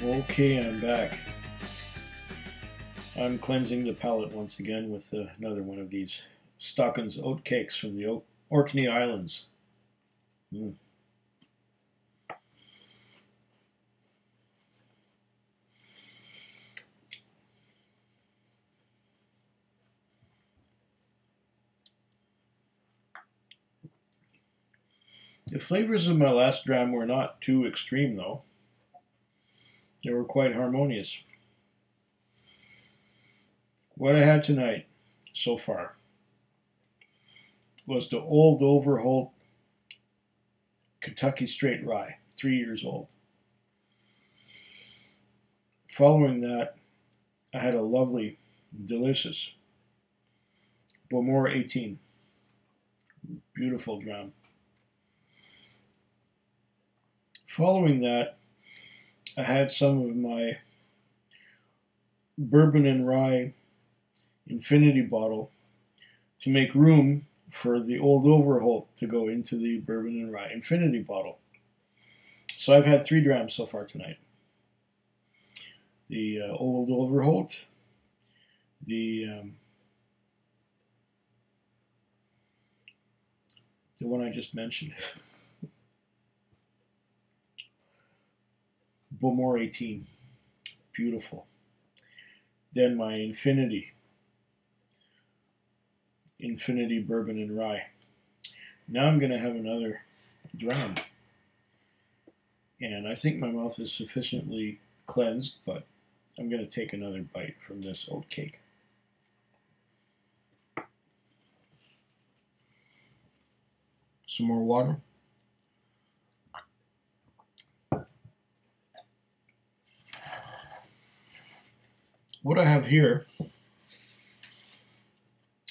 Okay, I'm back. I'm cleansing the palate once again with another one of these Stockton's oat cakes from the Orkney Islands. The flavors of my last dram were not too extreme, though. They were quite harmonious. What I had tonight, so far, was the Old Overholt Kentucky Straight Rye, 3 years old. Following that, I had a lovely, delicious Bowmore 18. Beautiful dram. Following that, I had some of my bourbon and rye infinity bottle to make room for the Old Overholt to go into the bourbon and rye infinity bottle. So I've had 3 drams so far tonight. The Old Overholt, the one I just mentioned, Bowmore 18, beautiful. Then my Infinity Bourbon and Rye. Now I'm going to have another dram. And I think my mouth is sufficiently cleansed, but I'm going to take another bite from this oat cake. Some more water. What I have here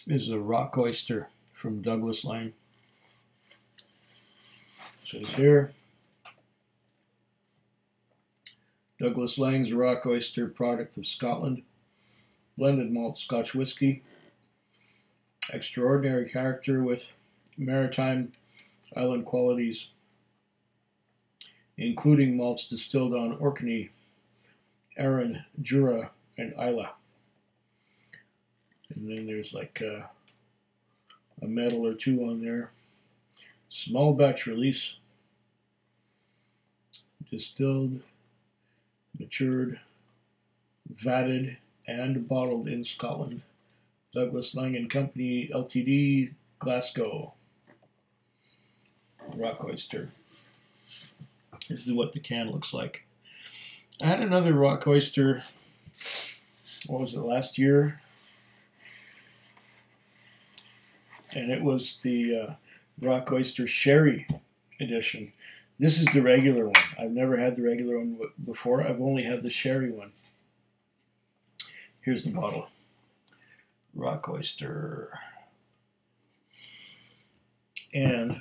is a rock oyster from Douglas Laing. So it's here. Douglas Laing's rock oyster, product of Scotland. Blended malt Scotch whisky. Extraordinary character with maritime island qualities, including malts distilled on Orkney, Arran, Jura, and Islay. And then there's like a medal or two on there. Small batch release. Distilled, matured, vatted, and bottled in Scotland. Douglas Laing and Company, Ltd., Glasgow. Rock oyster. This is what the can looks like. I had another rock oyster, what was it, last year? And it was the rock oyster sherry edition. This is the regular one. I've never had the regular one before. I've only had the sherry one. Here's the bottle. Rock oyster. And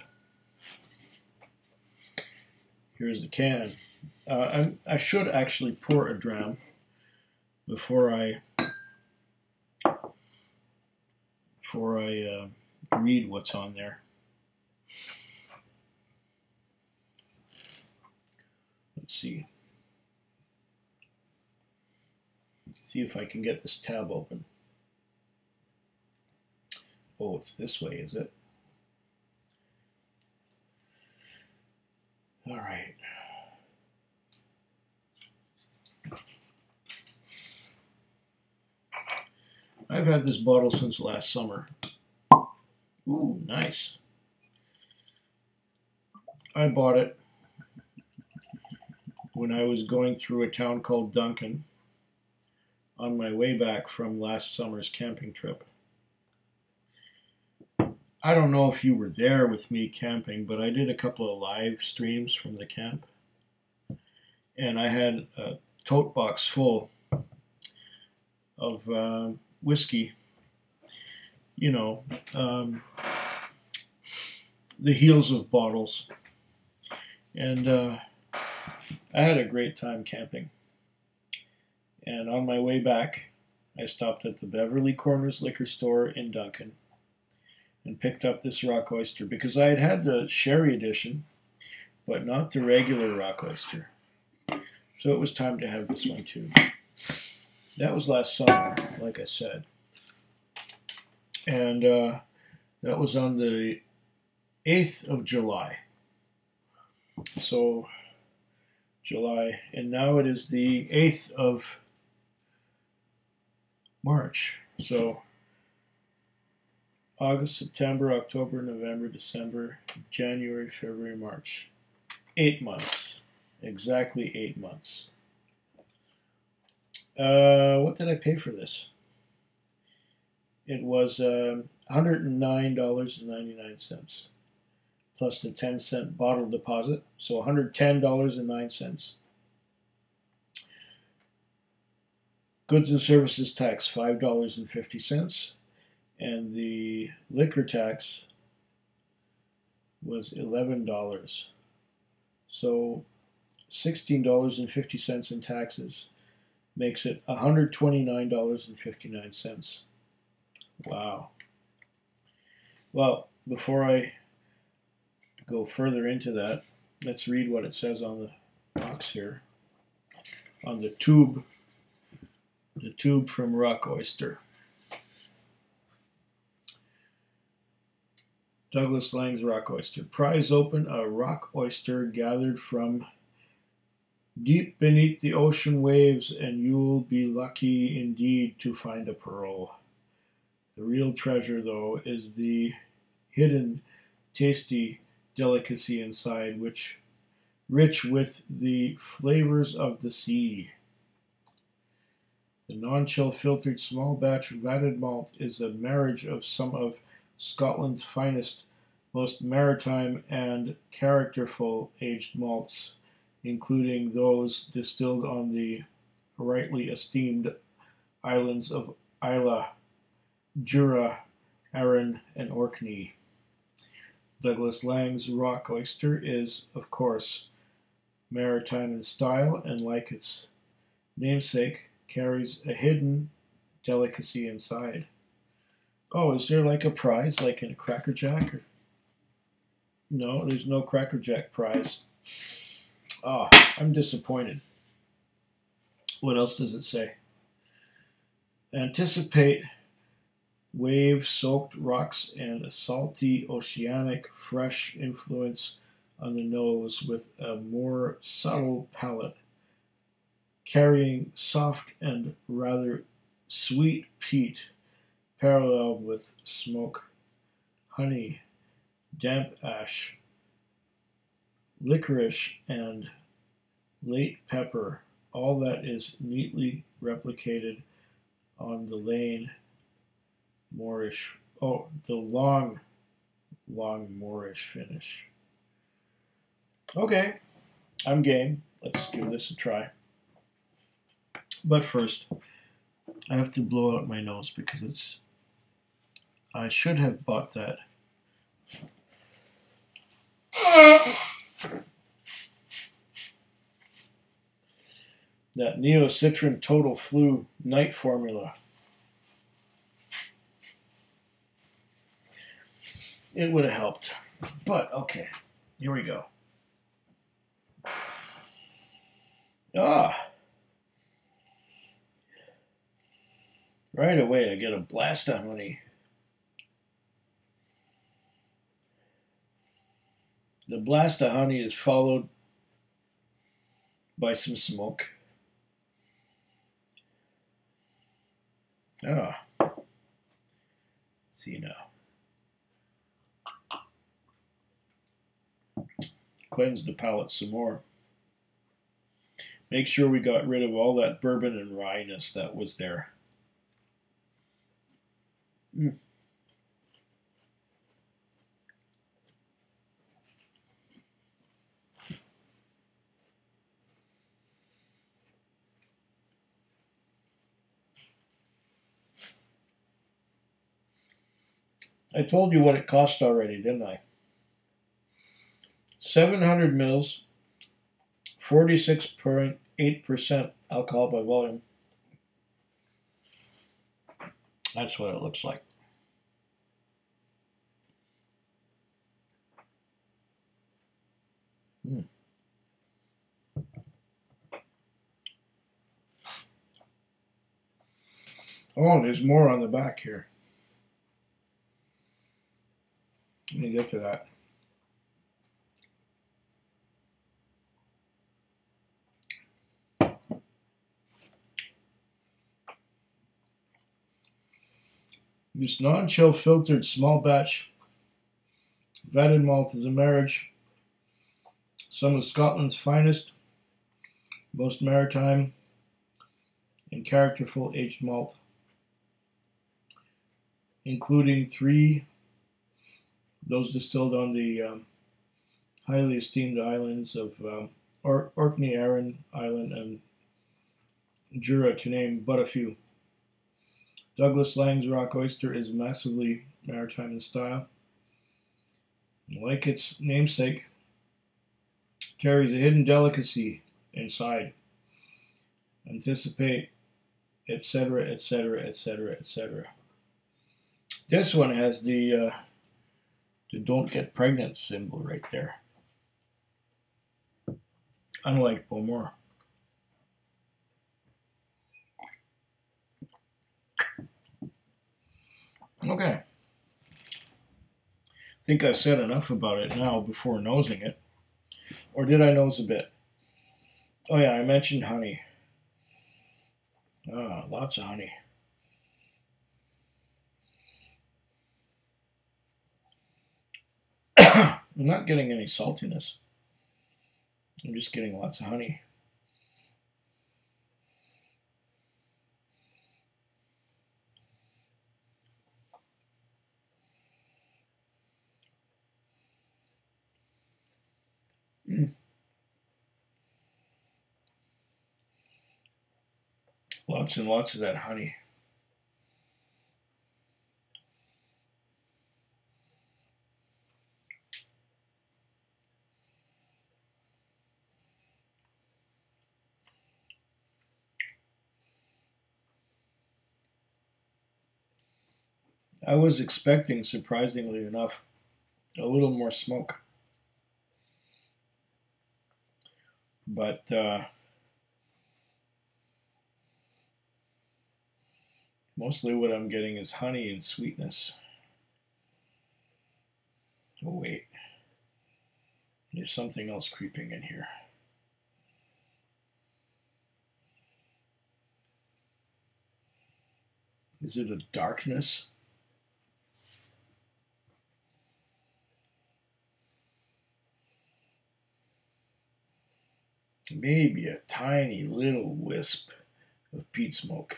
here's the can. I should actually pour a dram before I read what's on there. Let's see. See if I can get this tab open. Oh, it's this way, is it? All right. I've had this bottle since last summer. Ooh, nice. I bought it when I was going through a town called Duncan on my way back from last summer's camping trip. I don't know if you were there with me camping, but I did a couple of live streams from the camp. And I had a tote box full of whiskey. You know, the heels of bottles. And I had a great time camping. And on my way back, I stopped at the Beverly Corners liquor store in Duncan and picked up this rock oyster because I had had the sherry edition, but not the regular rock oyster. So it was time to have this one too. That was last summer, like I said. And that was on the 8th of July. So July, and now it is the 8th of March. So August, September, October, November, December, January, February, March. 8 months. Exactly 8 months. What did I pay for this? It was $109.99 plus the 10-cent bottle deposit, so $110.09. Goods and services tax, $5.50, and the liquor tax was $11. So $16.50 in taxes makes it $129.59. Wow. Well, before I go further into that, let's read what it says on the box here. On the tube from Rock Oyster. Douglas Lang's Rock Oyster. Prize open a rock oyster gathered from deep beneath the ocean waves, and you'll be lucky indeed to find a pearl. The real treasure, though, is the hidden, tasty delicacy inside, which rich with the flavors of the sea. The non-chill filtered small batch vatted malt is a marriage of some of Scotland's finest, most maritime and characterful aged malts, including those distilled on the rightly esteemed islands of Islay, Jura, Arran, and Orkney. Douglas Lang's Rock Oyster is, of course, maritime in style, and like its namesake, carries a hidden delicacy inside. Oh, is there like a prize, like in a Cracker Jack? No, there's no Cracker Jack prize. Ah, I'm disappointed. What else does it say? Anticipate wave-soaked rocks and a salty, oceanic, fresh influence on the nose with a more subtle palate, carrying soft and rather sweet peat, paralleled with smoke, honey, damp ash, licorice, and late pepper, all that is neatly replicated on the Laing Moorish, the long Moorish finish. Okay, I'm game. Let's give this a try. But first, I have to blow out my nose because I should have bought that. That Neocitrin Total Flu night formula. It would have helped. But, okay, here we go. Right away I get a blast of honey. The blast of honey is followed by some smoke. See now. Cleanse the palate some more. Make sure we got rid of all that bourbon and ryeness that was there. I told you what it cost already, didn't I? 700 mils, 46.8% alcohol by volume. That's what it looks like. Oh, there's more on the back here. Let me get to that. This non-chill filtered small batch vatted malt is a marriage, some of Scotland's finest, most maritime and characterful aged malt, including 3 those distilled on the highly esteemed islands of Orkney, Arran Island, and Jura, to name but a few. Douglas Lang's Rock Oyster is massively maritime in style. Like its namesake, carries a hidden delicacy inside. Anticipate, etc., etc., etc., etc. This one has the don't get pregnant symbol right there. Unlike Beaumont. Okay. I think I've said enough about it now before nosing it. Or did I nose a bit? Oh yeah, I mentioned honey. Lots of honey. I'm not getting any saltiness. I'm just getting lots of honey. Lots and lots of that honey. I was expecting, surprisingly enough, a little more smoke. But mostly what I'm getting is honey and sweetness. Oh wait, there's something else creeping in here. Is it a darkness? Maybe a tiny little wisp of peat smoke.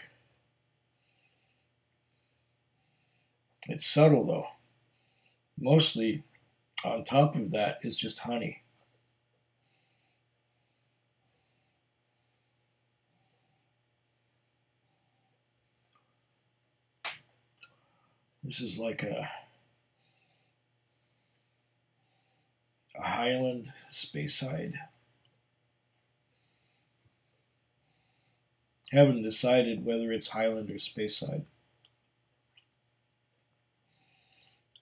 It's subtle though. Mostly on top of that is just honey. This is like a Highland Speyside. Haven't decided whether it's Highland or Speyside.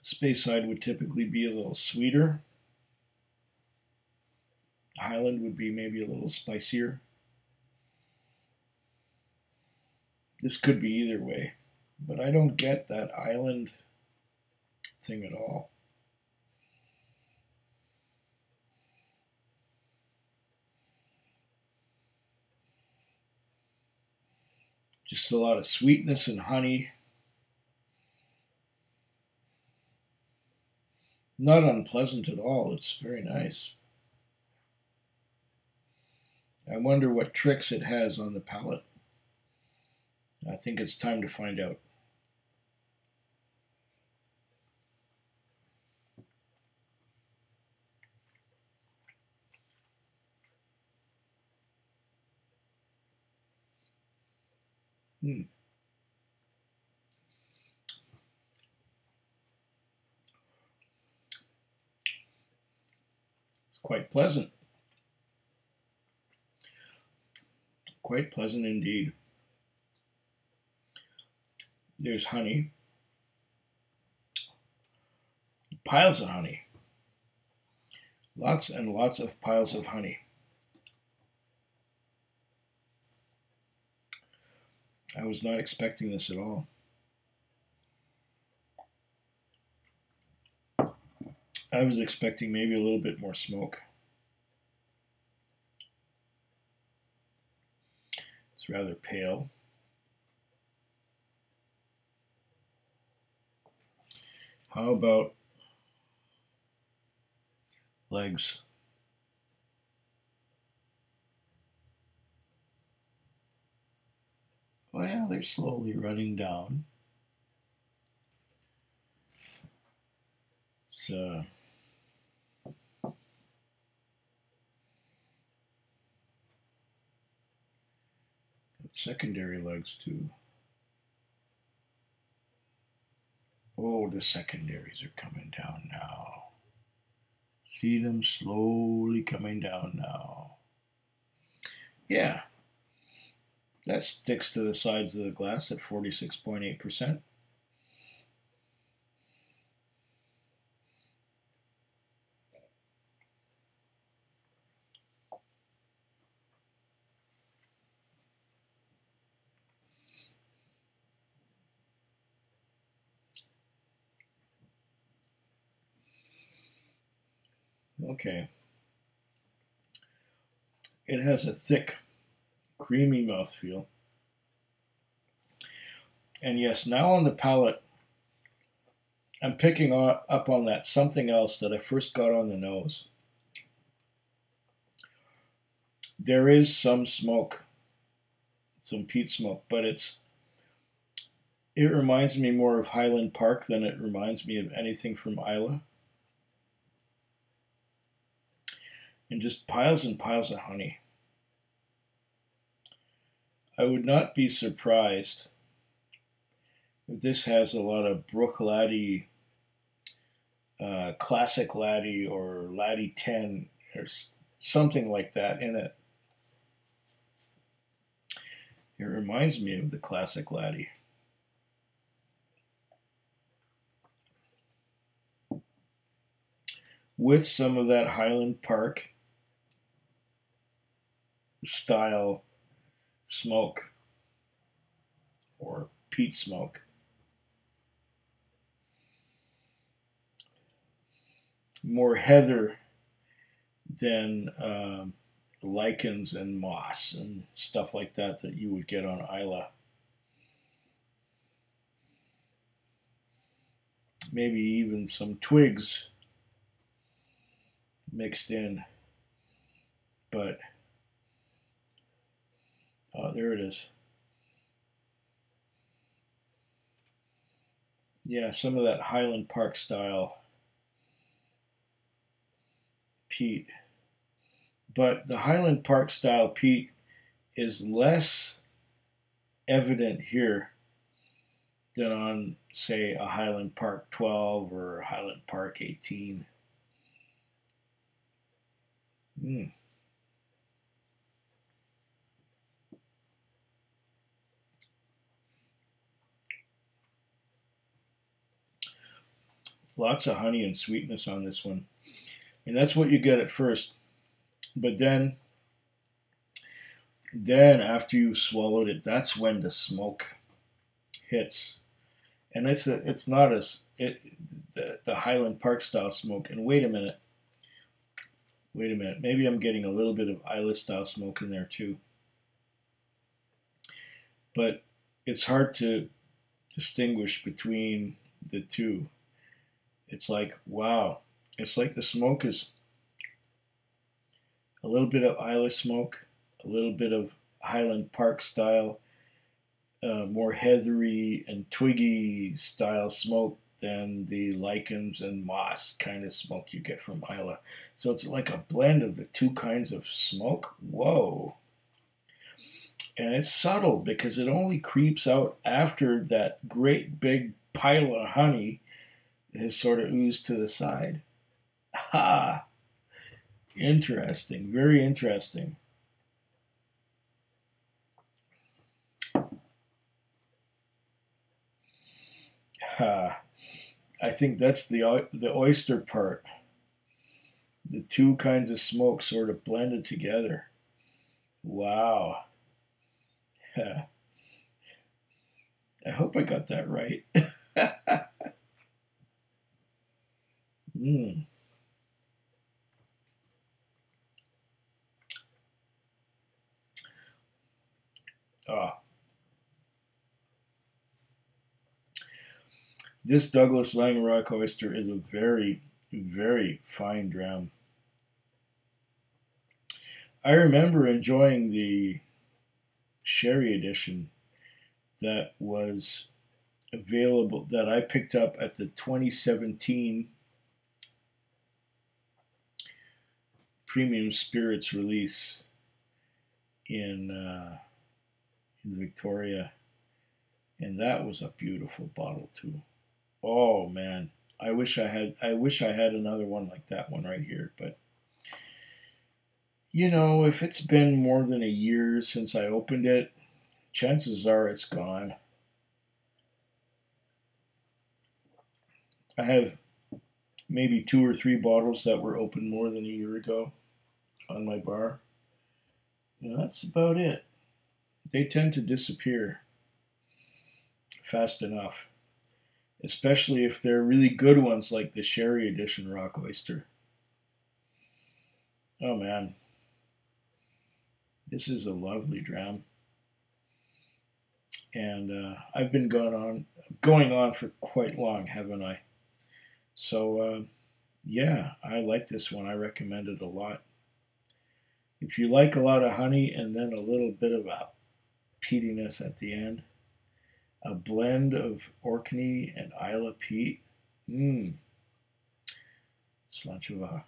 Speyside would typically be a little sweeter. Highland would be maybe a little spicier. This could be either way, but I don't get that island thing at all. Just a lot of sweetness and honey. Not unpleasant at all. It's very nice. I wonder what tricks it has on the palate. I think it's time to find out. It's quite pleasant. Quite pleasant indeed. There's honey. Piles of honey. Lots and lots of piles of honey. I was not expecting this at all. I was expecting maybe a little bit more smoke. It's rather pale. How about legs? Well, they're slowly running down. So secondary legs too. Oh, the secondaries are coming down now. See them slowly coming down now. Yeah, that sticks to the sides of the glass at 46.8%. Okay. It has a thick, creamy mouthfeel. And yes, now on the palate, I'm picking up on that something else that I first got on the nose. There is some smoke, some peat smoke, but it reminds me more of Highland Park than it reminds me of anything from Islay. And just piles and piles of honey. I would not be surprised if this has a lot of Brook Laddie, Classic Laddie, or Laddie 10, or something like that in it. It reminds me of the Classic Laddie. With some of that Highland Park style smoke or peat smoke. More heather than lichens and moss and stuff like that you would get on Islay. Maybe even some twigs mixed in, but oh, there it is. Yeah, some of that Highland Park style peat. But the Highland Park style peat is less evident here than on, say, a Highland Park 12 or a Highland Park 18. Lots of honey and sweetness on this one. And that's what you get at first. But then after you've swallowed it, that's when the smoke hits. And it's not the Highland Park style smoke. And wait a minute. Maybe I'm getting a little bit of Islay style smoke in there too. But it's hard to distinguish between the two. It's like, wow. It's like the smoke is a little bit of Islay smoke, a little bit of Highland Park style, more heathery and twiggy style smoke than the lichens and moss kind of smoke you get from Islay. So it's like a blend of the two kinds of smoke. Whoa. And it's subtle because it only creeps out after that great big pile of honey has sort of oozed to the side. Ha! Interesting. Very interesting. Ha! I think that's the oyster part. The two kinds of smoke sort of blended together. Wow. I hope I got that right. mm. Ah. This Douglas Laing Rock Oyster is a very, very fine dram. I remember enjoying the sherry edition that was available, that I picked up at the 2017 Premium Spirits release in Victoria, and that was a beautiful bottle too. Oh man, I wish I had another one like that one right here, but you know, if it's been more than a year since I opened it, chances are it's gone. I have maybe 2 or 3 bottles that were opened more than a year ago on my bar. And that's about it. They tend to disappear fast enough, especially if they're really good ones like the Sherry Edition Rock Oyster. Oh man, this is a lovely dram, and I've been going on for quite long, haven't I? So yeah, I like this one. I recommend it a lot. If you like a lot of honey and then a little bit of a peatiness at the end, a blend of Orcadian and Islay peat. Slanchava.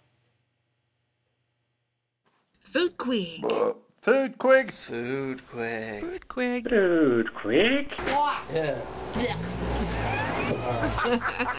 Food quick. Food quick. Food quick. Food quick. Food quick. Yeah.